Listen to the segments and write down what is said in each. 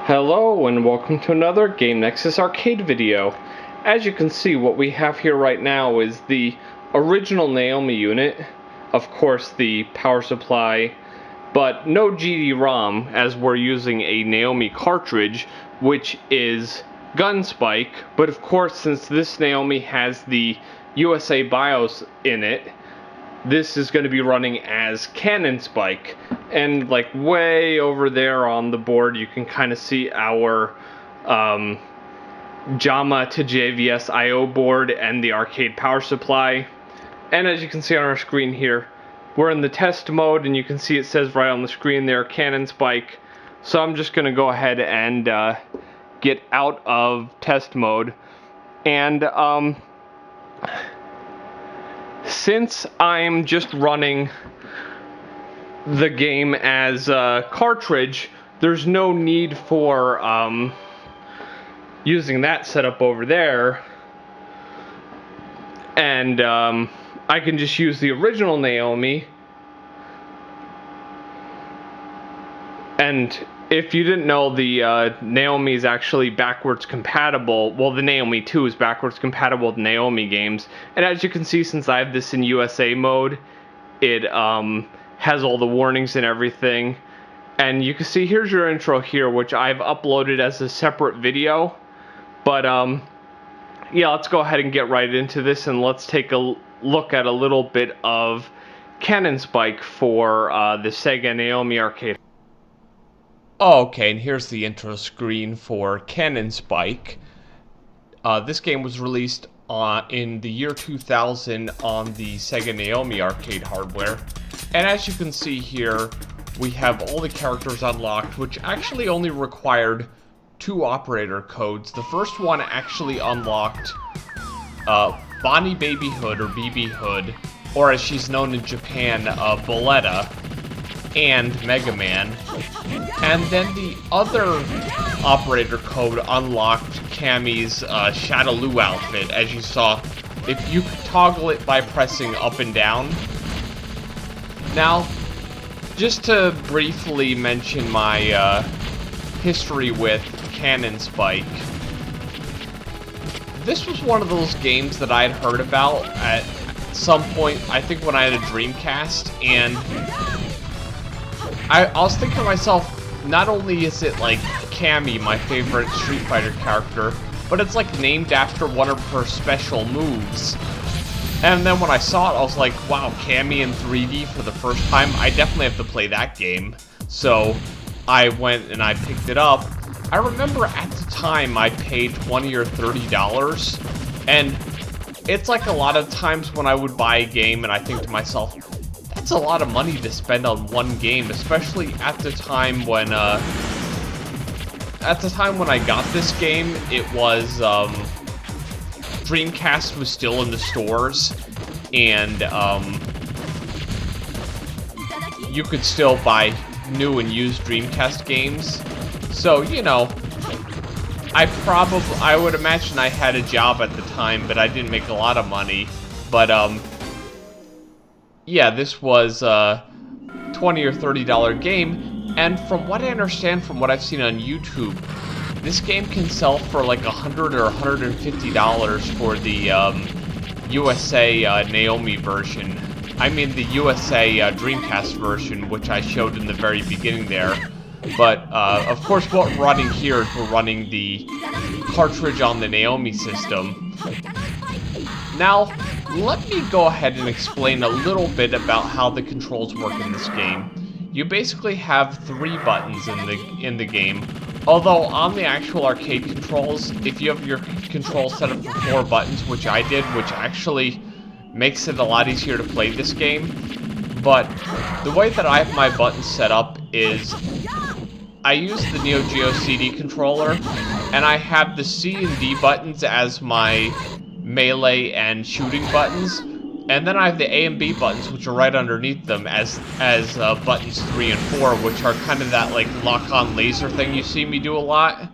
Hello and welcome to another Game Nexus Arcade video. As you can see, what we have here right now is the original Naomi unit, of course the power supply, but no GD-ROM as we're using a Naomi cartridge, which is GunSpike, but of course since this Naomi has the USA Bios in it, this is going to be running as GunSpike. And like way over there on the board you can kind of see our JAMA to JVS IO board and the arcade power supply. And as you can see on our screen here, we're in the test mode, and you can see it says right on the screen there GunSpike. So I'm just going to go ahead and get out of test mode. And since I'm just running the game as a cartridge, there's no need for using that setup over there, and I can just use the original Naomi. And if you didn't know, the Naomi is actually backwards compatible. Well, the Naomi 2 is backwards compatible with Naomi games, and as you can see, since I have this in USA mode, it has all the warnings and everything. And you can see here's your intro here, which I've uploaded as a separate video. But yeah, let's go ahead and get right into this, and let's take a look at a little bit of GunSpike for the Sega Naomi Arcade. Okay, and here's the intro screen for GunSpike. This game was released in the year 2000 on the Sega Naomi Arcade hardware. And as you can see here, we have all the characters unlocked, which actually only required 2 operator codes. The first one actually unlocked Bonnie Baby Hood, or BB Hood, or as she's known in Japan, Boletta, and Mega Man. And then the other operator code unlocked Cammy's Shadaloo outfit, as you saw. If you could toggle it by pressing up and down. Now, just to briefly mention my history with GunSpike, this was one of those games that I had heard about at some point, I think when I had a Dreamcast, and I was thinking to myself, not only is it like Cammy, my favorite Street Fighter character, but it's like named after one of her special moves. And then when I saw it, I was like, wow, Cammy in 3D for the first time? I definitely have to play that game. So I went and I picked it up. I remember at the time I paid $20 or $30, and it's like a lot of times when I would buy a game and I think to myself, that's a lot of money to spend on one game, especially at the time when I got this game. It was Dreamcast was still in the stores, and you could still buy new and used Dreamcast games. So, you know, I would imagine I had a job at the time, but I didn't make a lot of money. But yeah, this was a $20 or $30 game, and from what I understand, from what I've seen on YouTube, this game can sell for like $100 or $150 for the USA Naomi version. I mean the USA Dreamcast version, which I showed in the very beginning there. But of course what we're running here is we're running the cartridge on the Naomi system. Now, let me go ahead and explain a little bit about how the controls work in this game. You basically have 3 buttons in the game. Although on the actual arcade controls, if you have your controls set up for 4 buttons, which I did, which actually makes it a lot easier to play this game. But the way that I have my buttons set up is I use the Neo Geo CD controller, and I have the C and D buttons as my melee and shooting buttons, and then I have the A and B buttons, which are right underneath them, as buttons 3 and 4, which are kind of that like lock-on laser thing you see me do a lot.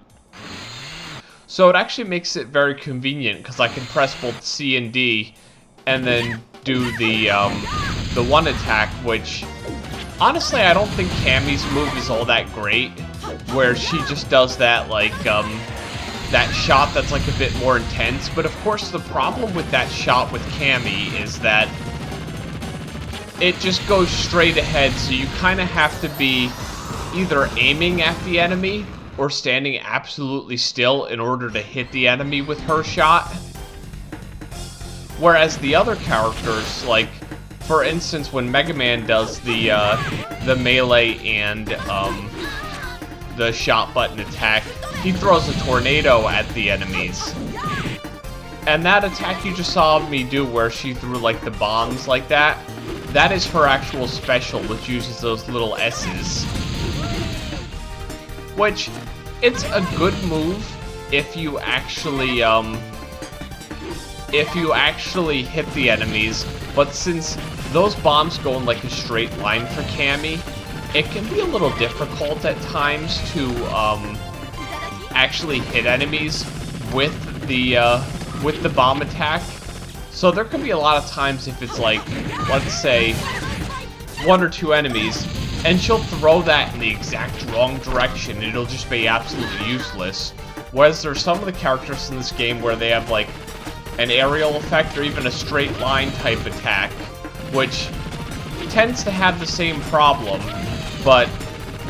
So it actually makes it very convenient, because I can press both C and D, and then do the one attack, which Honestly, I don't think Cammy's move is all that great, where she just does that, like, that shot that's, like, a bit more intense. But, of course, the problem with that shot with Cammy is that it just goes straight ahead, so you kind of have to be either aiming at the enemy or standing absolutely still in order to hit the enemy with her shot. Whereas the other characters, like, for instance, when Mega Man does the melee and the shot button attack, he throws a tornado at the enemies. And that attack you just saw me do where she threw, like, the bombs like that, that is her actual special, which uses those little S's. Which, it's a good move if you actually hit the enemies, but since those bombs go in like a straight line for Cammy, it can be a little difficult at times to actually hit enemies with the bomb attack. So there can be a lot of times if it's like, let's say, 1 or 2 enemies, and she'll throw that in the exact wrong direction, it'll just be absolutely useless. Whereas there's some of the characters in this game where they have like an aerial effect or even a straight line type attack, which tends to have the same problem, but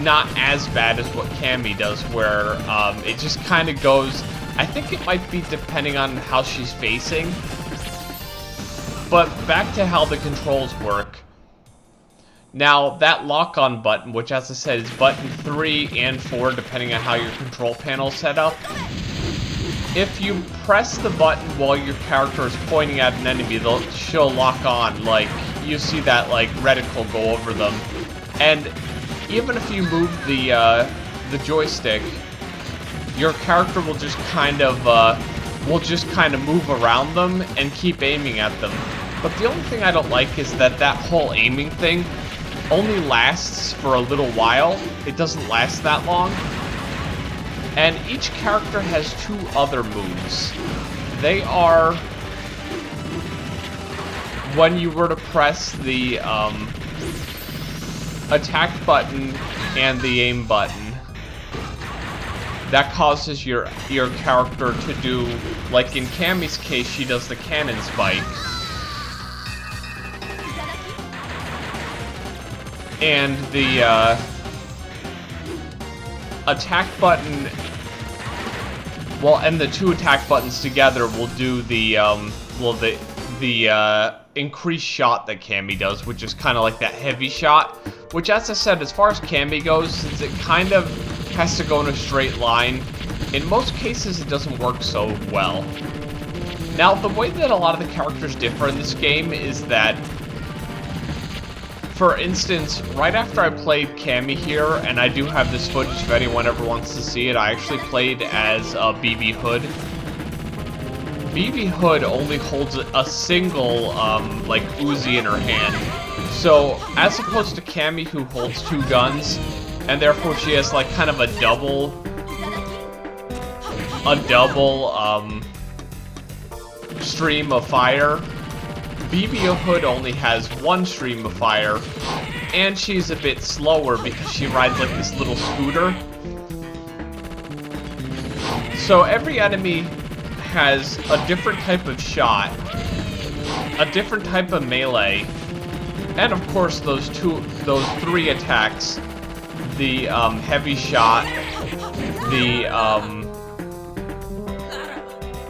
not as bad as what Cammy does, where it just kind of goes, I think it might be depending on how she's facing. But back to how the controls work. Now, that lock-on button, which as I said is button 3 and 4, depending on how your control panel is set up, if you press the button while your character is pointing at an enemy, she'll lock on, like, you see that, like, reticle go over them. And even if you move the joystick, your character will just kind of move around them and keep aiming at them. But the only thing I don't like is that whole aiming thing only lasts for a little while. It doesn't last that long. And each character has 2 other moves. They are when you were to press the attack button and the aim button. That causes your character to do, like in Cammy's case, she does the cannon spike. And the attack button, well, and the 2 attack buttons together will do the increased shot that Cammy does, which is kind of like that heavy shot. Which, as I said, as far as Cammy goes, since it kind of has to go in a straight line, in most cases it doesn't work so well. Now, the way that a lot of the characters differ in this game is that, for instance, right after I played Cammy here, and I do have this footage if anyone ever wants to see it, I actually played as BB Hood. BB Hood only holds a single, like, Uzi in her hand. So, as opposed to Cammy, who holds 2 guns, and therefore she has, like, kind of a double, stream of fire, BB Hood only has 1 stream of fire, and she's a bit slower because she rides like this little scooter. So every enemy has a different type of shot, a different type of melee, and of course those 3 attacks, the heavy shot, the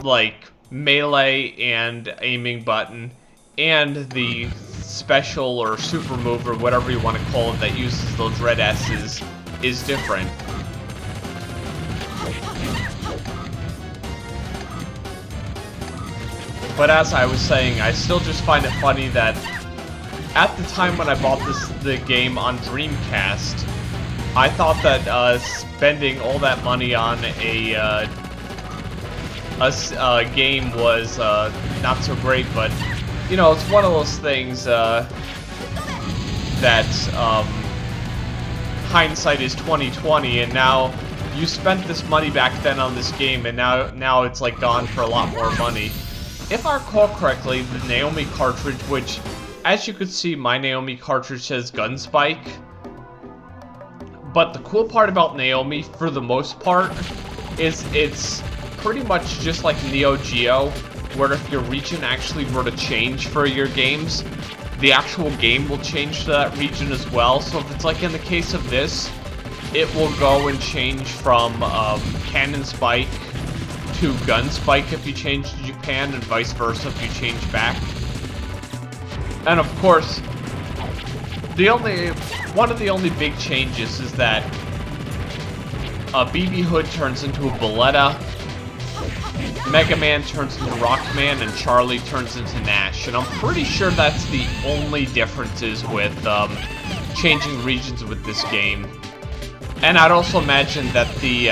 like melee and aiming button, and the special or super move or whatever you want to call it that uses those red S's is different. But as I was saying, I still just find it funny that at the time when I bought the game on Dreamcast, I thought that spending all that money on a game was not so great, but you know, it's one of those things that hindsight is 20/20, and now you spent this money back then on this game, and now it's like gone for a lot more money. If I recall correctly, the Naomi cartridge, which as you could see, my Naomi cartridge says GunSpike. But the cool part about Naomi, for the most part, is it's pretty much just like Neo Geo, where if your region actually were to change for your games, the actual game will change to that region as well. So if it's like in the case of this, it will go and change from Cannon Spike to GunSpike if you change to Japan, and vice versa if you change back. And of course, one of the only big changes is that BB Hood turns into a Boletta, Mega Man turns into Rockman, and Charlie turns into Nash. And I'm pretty sure that's the only differences with changing regions with this game. And I'd also imagine that the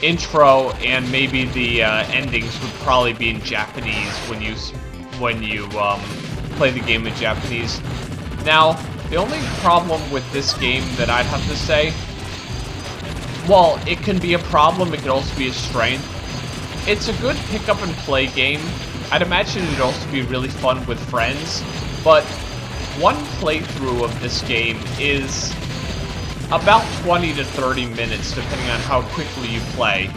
intro and maybe the endings would probably be in Japanese when you play the game in Japanese. Now, the only problem with this game that I'd have to say, well, it can be a problem, it can also be a strength. It's a good pick-up-and-play game. I'd imagine it'd also be really fun with friends, but one playthrough of this game is about 20 to 30 minutes, depending on how quickly you play.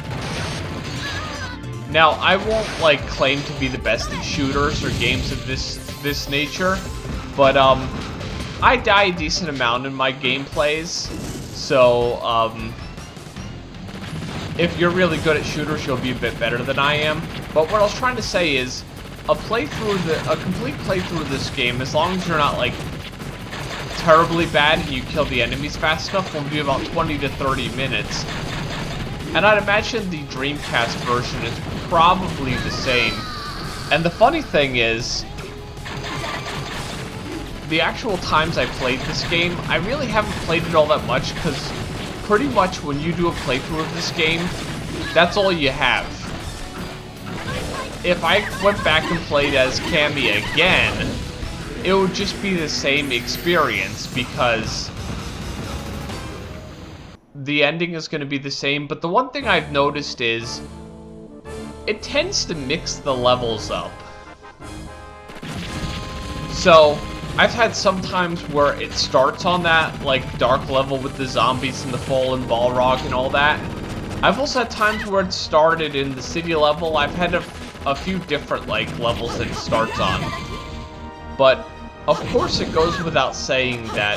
Now, I won't, claim to be the best at shooters or games of this nature, but, I die a decent amount in my gameplays, so, if you're really good at shooters, you'll be a bit better than I am. But what I was trying to say is, a complete playthrough of this game, as long as you're not, terribly bad and you kill the enemies fast enough, will be about 20 to 30 minutes. And I'd imagine the Dreamcast version is probably the same. And the funny thing is, the actual times I played this game, I really haven't played it all that much, because pretty much when you do a playthrough of this game, that's all you have. If I went back and played as Cammy again, it would just be the same experience, because the ending is going to be the same. But the one thing I've noticed is, it tends to mix the levels up. So, I've had some times where it starts on that, dark level with the zombies and the fallen Balrog and all that. I've also had times where it started in the city level. I've had a few different, levels that it starts on. But, of course, it goes without saying that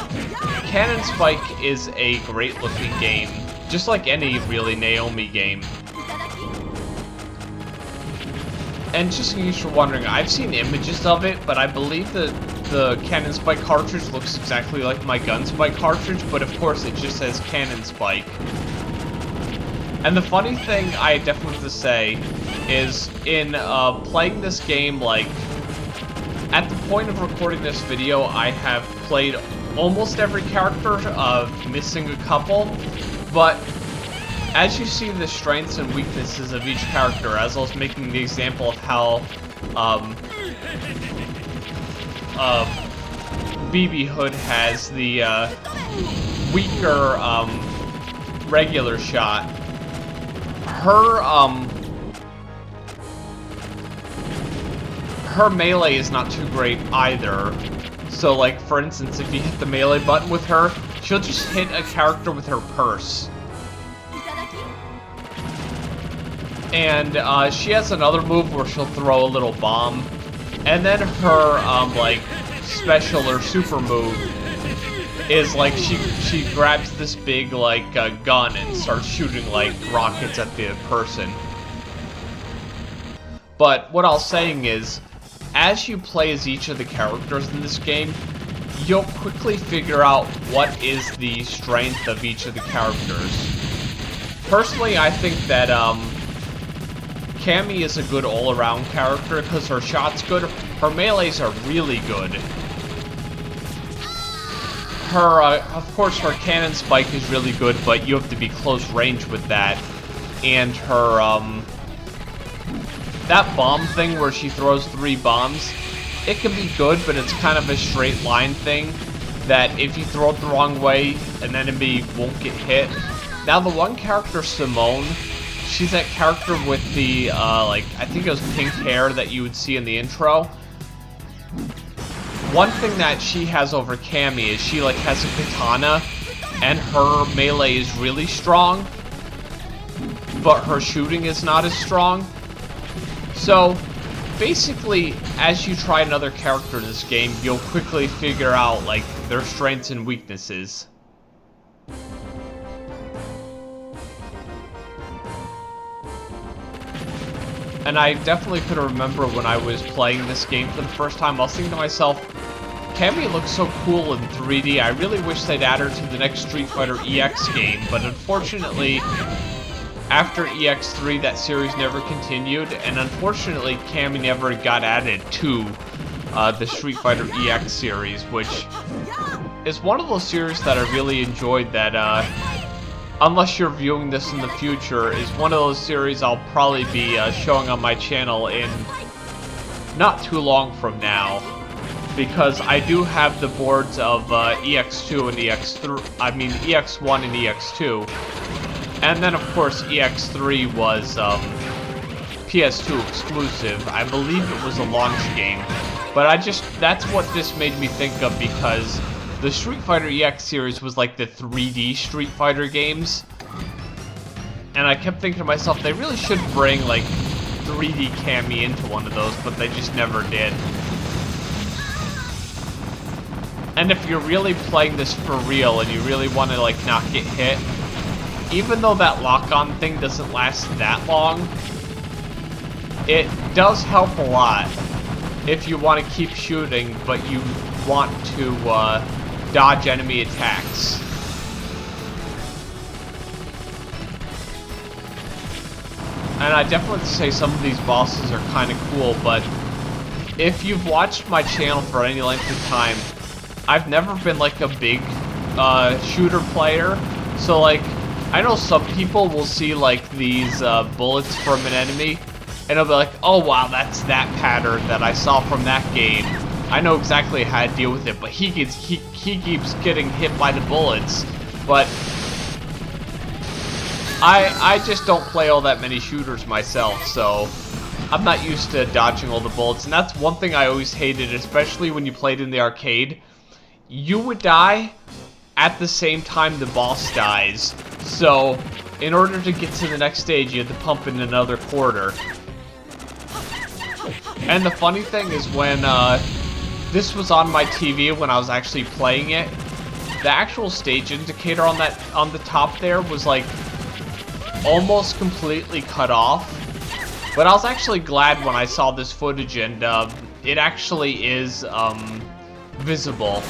Cannon Spike is a great-looking game, just like any, really, Naomi game. And just in case you're wondering, I've seen images of it, but I believe that the Cannon Spike cartridge looks exactly like my GunSpike cartridge, but of course it just says Cannon Spike. And the funny thing I definitely have to say is, in playing this game, at the point of recording this video, I have played almost every character, missing a couple, but as you see the strengths and weaknesses of each character, as I was making the example of how BB Hood has the weaker regular shot, her melee is not too great either. So, for instance, if you hit the melee button with her, she'll just hit a character with her purse. And she has another move where she'll throw a little bomb. And then her, special or super move is, she grabs this big, gun and starts shooting, rockets at the person. But what I was saying is, as you play as each of the characters in this game, you'll quickly figure out what is the strength of each of the characters. Personally, I think that, Cammy is a good all-around character because her shot's good. Her melees are really good. Her, of course, her Cannon Spike is really good, but you have to be close range with that. And her, that bomb thing where she throws 3 bombs, it can be good, but it's kind of a straight line thing that if you throw it the wrong way, an enemy won't get hit. Now, the one character, Simone, she's that character with the, I think it was pink hair that you would see in the intro. one thing that she has over Cammy is she like has a katana, and her melee is really strong, but her shooting is not as strong. So basically, as you try another character in this game, you'll quickly figure out like their strengths and weaknesses. And I definitely could remember when I was playing this game for the first time, I was thinking to myself, Cammy looks so cool in 3D, I really wish they'd add her to the next Street Fighter EX game, but unfortunately, after EX3, that series never continued, and unfortunately, Cammy never got added to the Street Fighter EX series, which is one of those series that I really enjoyed that, unless you're viewing this in the future, is one of those series I'll probably be showing on my channel in not too long from now, because I do have the boards of EX2 and EX1 and EX2, and then of course EX3 was PS2 exclusive. I believe it was a launch game, but that's what this made me think of, because the Street Fighter EX series was like the 3D Street Fighter games, and I kept thinking to myself, they really should bring like 3D Cammy into one of those, but they just never did. And if you're really playing this for real and you really want to like not get hit, even though that lock-on thing doesn't last that long, it does help a lot if you want to keep shooting, but you want to dodge enemy attacks. And I definitely say some of these bosses are kind of cool, but if you've watched my channel for any length of time, I've never been like a big shooter player, so like I know some people will see like these bullets from an enemy and they'll be like, oh wow, that's that pattern that I saw from that game. I know exactly how to deal with it, but he keeps getting hit by the bullets. But I just don't play all that many shooters myself, so I'm not used to dodging all the bullets. And that's one thing I always hated, especially when you played in the arcade. You would die at the same time the boss dies. So in order to get to the next stage, you had to pump in another quarter. And the funny thing is, when this was on my TV when I was actually playing it, the actual stage indicator on the top there was like almost completely cut off. But I was actually glad when I saw this footage, and it actually is visible.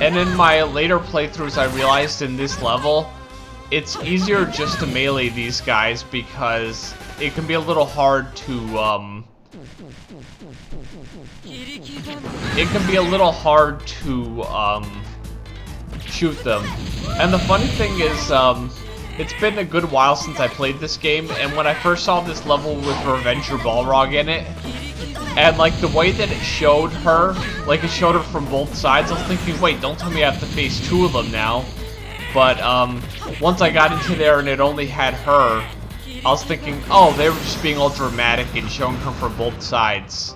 And in my later playthroughs, I realized in this level, it's easier just to melee these guys because it can be a little hard to, shoot them. And the funny thing is, it's been a good while since I played this game, and when I first saw this level with Revenger Balrog in it, and like the way that it showed her, like it showed her from both sides, I was thinking, wait, don't tell me I have to face two of them now. But once I got into there and it only had her, I was thinking, oh, they were just being all dramatic and showing her from both sides.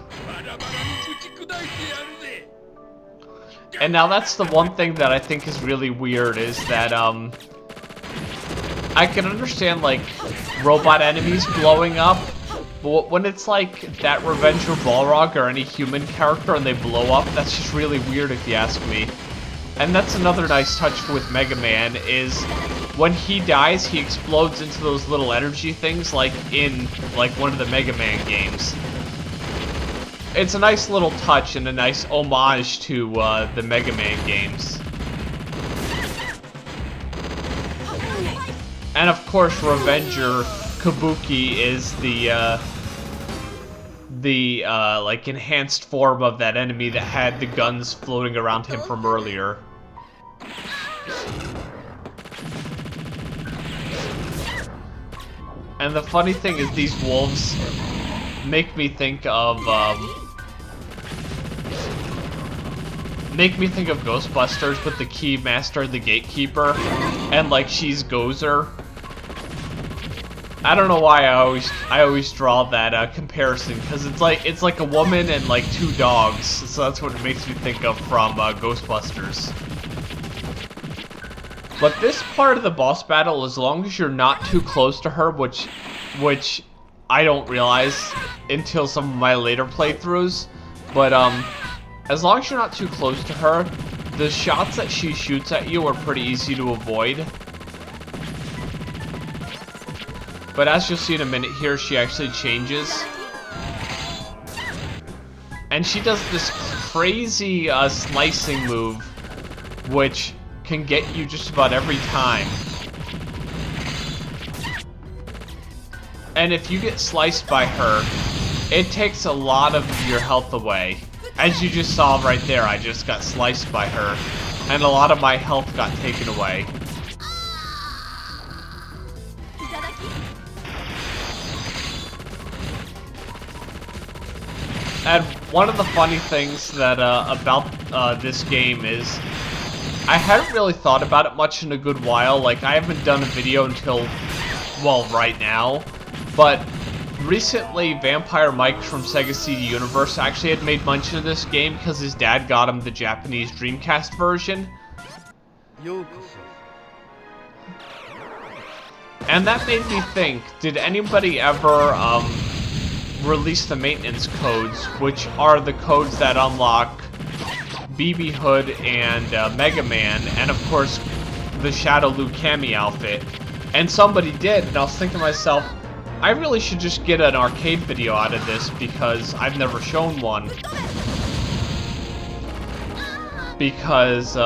And now that's the one thing that I think is really weird, is that I can understand like robot enemies blowing up, but when it's like that Revenger Balrog or any human character and they blow up, that's just really weird if you ask me. And that's another nice touch with Mega Man, is when he dies, he explodes into those little energy things like in like one of the Mega Man games. It's a nice little touch and a nice homage to the Mega Man games. And of course, Revenger Kabuki is the like enhanced form of that enemy that had the guns floating around him from earlier. And the funny thing is, these wolves make me think of Ghostbusters with the Keymaster, the Gatekeeper, and like she's Gozer. I don't know why I always draw that comparison, because it's like a woman and like two dogs, so that's what it makes me think of from Ghostbusters. But this part of the boss battle, as long as you're not too close to her, which I don't realize until some of my later playthroughs, but as long as you're not too close to her, the shots that she shoots at you are pretty easy to avoid. But as you'll see in a minute here, she actually changes. And she does this crazy slicing move, which can get you just about every time. And if you get sliced by her, it takes a lot of your health away. As you just saw right there, I just got sliced by her, and a lot of my health got taken away. And one of the funny things that about this game is I hadn't really thought about it much in a good while. Like, I haven't done a video until, well, right now. But recently, Vampire Mike from Sega CD Universe actually had made mention of this game because his dad got him the Japanese Dreamcast version. And that made me think, did anybody ever release the maintenance codes, which are the codes that unlock BB Hood and Mega Man, and of course the Shadow Lu Cammy outfit? And somebody did, and I was thinking to myself, I really should just get an arcade video out of this because I've never shown one. Because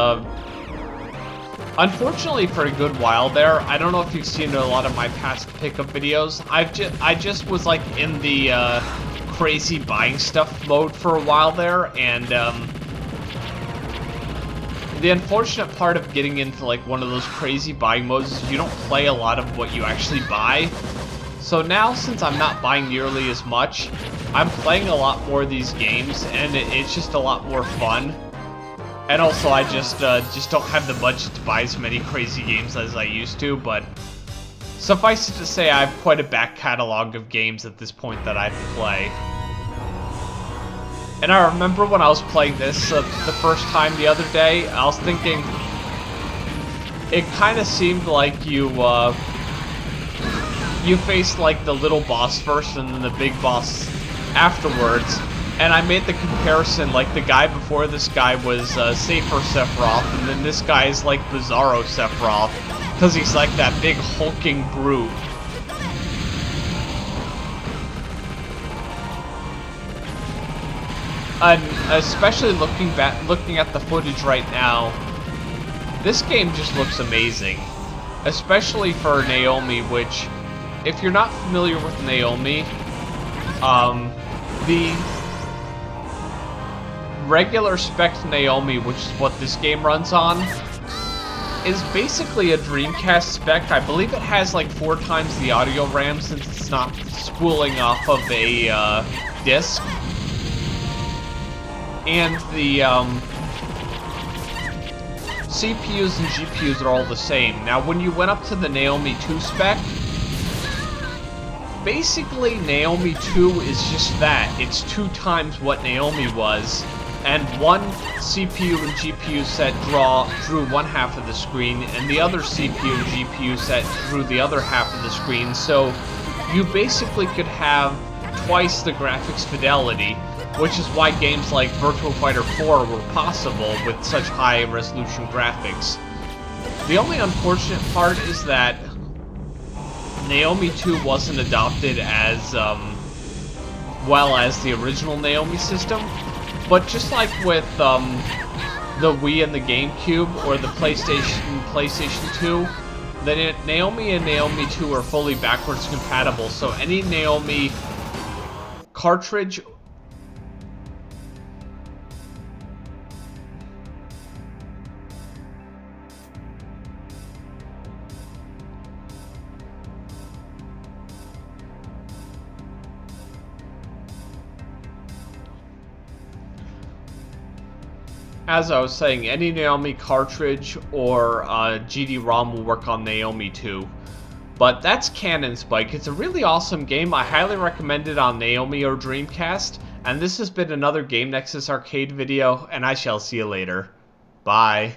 unfortunately for a good while there, I don't know if you've seen a lot of my past pickup videos, I just was like in the crazy buying stuff mode for a while there, and the unfortunate part of getting into like one of those crazy buying modes is you don't play a lot of what you actually buy. So now, since I'm not buying nearly as much, I'm playing a lot more of these games, and it's just a lot more fun. And also, I just don't have the budget to buy as many crazy games as I used to, but suffice it to say, I have quite a back catalog of games at this point that I play. And I remember when I was playing this the first time the other day, I was thinking, it kind of seemed like you faced like the little boss first and then the big boss afterwards. And I made the comparison, like the guy before this guy was Safer Sephiroth, and then this guy is like Bizarro Sephiroth, because he's like that big hulking brute. And especially looking at the footage right now, this game just looks amazing. Especially for Naomi, which, if you're not familiar with Naomi, the regular spec Naomi, which is what this game runs on, is basically a Dreamcast spec. I believe it has like 4 times the audio RAM since it's not spooling off of a disc. And the CPUs and GPUs are all the same. Now, when you went up to the Naomi 2 spec, basically Naomi 2 is just that. It's 2 times what Naomi was. And one CPU and GPU set drew one half of the screen, and the other CPU and GPU set drew the other half of the screen, so you basically could have twice the graphics fidelity, which is why games like Virtua Fighter 4 were possible with such high resolution graphics. The only unfortunate part is that Naomi 2 wasn't adopted as well as the original Naomi system. But just like with the Wii and the GameCube, or the PlayStation 2, the Naomi and Naomi 2 are fully backwards compatible, so any Naomi cartridge as I was saying, any Naomi cartridge or GD-ROM will work on Naomi 2. But that's Canon Spike. It's a really awesome game. I highly recommend it on Naomi or Dreamcast. And this has been another Game Nexus Arcade video, and I shall see you later. Bye.